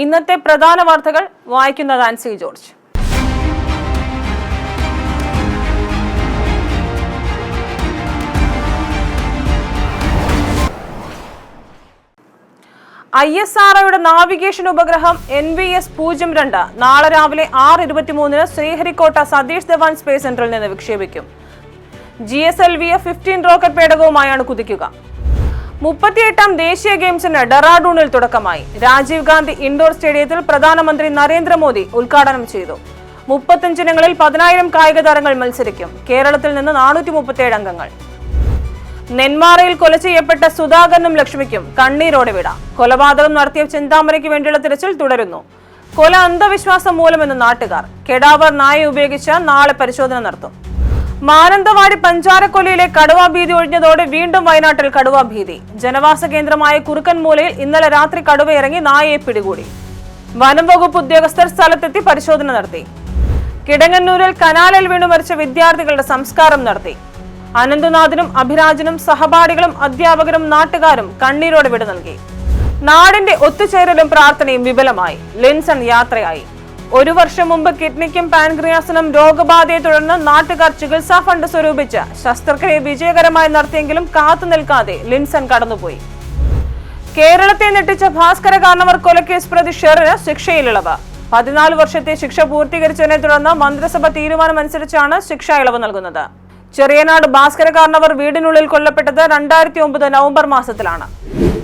ഇന്നത്തെ പ്രധാന വാർത്തകൾ വായിക്കുന്നത് ആൻസി ജോർജ്. ISROയുടെ നാവിഗേഷൻ ഉപഗ്രഹം NVS-02 നാളെ രാവിലെ 6:23 ശ്രീഹരിക്കോട്ട സതീഷ് ധവാൻ സ്പേസ് സെന്ററിൽ നിന്ന് വിക്ഷേപിക്കും. GSLV-15 rocket പേടകവുമായാണ് കുതിക്കുക. 38ാം ദേശീയ ഗെയിംസിന് ഡെറാഡൂണിൽ തുടക്കമായി. രാജീവ് ഗാന്ധി ഇൻഡോർ സ്റ്റേഡിയത്തിൽ പ്രധാനമന്ത്രി നരേന്ദ്രമോദി ഉദ്ഘാടനം ചെയ്തു. 35 ഇനങ്ങളിൽ 10,000 കായിക താരങ്ങൾ മത്സരിക്കും. കേരളത്തിൽ നിന്ന് 437 അംഗങ്ങൾ. നെന്മാറയിൽ കൊല ചെയ്യപ്പെട്ട സുധാകരനും ലക്ഷ്മിക്കും കണ്ണീരോടെ വിട. കൊലപാതകം നടത്തിയ ചിന്താമരയ്ക്ക് വേണ്ടിയുള്ള തിരച്ചിൽ തുടരുന്നു. കൊല അന്ധവിശ്വാസം മൂലമെന്ന് നാട്ടുകാർ. കെടാവർ നായ ഉപയോഗിച്ച് നാളെ പരിശോധന നടത്തും. മാനന്തവാടി പഞ്ചാരക്കൊല്ലിയിലെ കടുവാ ഭീതി ഒഴിഞ്ഞതോടെ വീണ്ടും വയനാട്ടിൽ കടുവാ ഭീതി. ജനവാസ കേന്ദ്രമായ കുറുക്കൻമൂലയിൽ ഇന്നലെ രാത്രി കടുവ ഇറങ്ങി നായയെ പിടികൂടി. വനം വകുപ്പ് ഉദ്യോഗസ്ഥർ സ്ഥലത്തെത്തി പരിശോധന നടത്തി. കിടങ്ങന്നൂരിൽ കനാലിൽ വീണു മരിച്ച വിദ്യാർത്ഥികളുടെ സംസ്കാരം നടത്തി. അനന്തനാഥിനും അഭിരാജനും സഹപാഠികളും അധ്യാപകരും നാട്ടുകാരും കണ്ണീരോടെ വിട നൽകി. നാടിന്റെ ഒത്തുചേരലും പ്രാർത്ഥനയും വിപുലമായി. ലിൻസൺ യാത്രയായി. 1 വർഷം മുമ്പ് കിഡ്നിക്കും പാൻക്രിയാസിനും രോഗബാധയെ തുടർന്ന് നാട്ടുകാർ ചികിത്സാ ഫണ്ട് സ്വരൂപിച്ച് ശസ്ത്രക്രിയ വിജയകരമായി നടത്തിയെങ്കിലും കാത്തു നിൽക്കാതെ ലിൻസൺ കടന്നുപോയി. കേരളത്തെ ഞെട്ടിച്ച ഭാസ്കര കാർണവർ കൊലക്കേസ് പ്രതി ഷെറിന് ശിക്ഷയിലിളവ്. 14 വർഷത്തെ ശിക്ഷ പൂർത്തീകരിച്ചതിനെ തുടർന്ന് മന്ത്രിസഭ തീരുമാനമനുസരിച്ചാണ് ശിക്ഷ ഇളവ് നൽകുന്നത്. ചെറിയനാട് ഭാസ്കര കാർണവർ വീടിനുള്ളിൽ കൊല്ലപ്പെട്ടത് 2009 നവംബർ മാസത്തിലാണ്.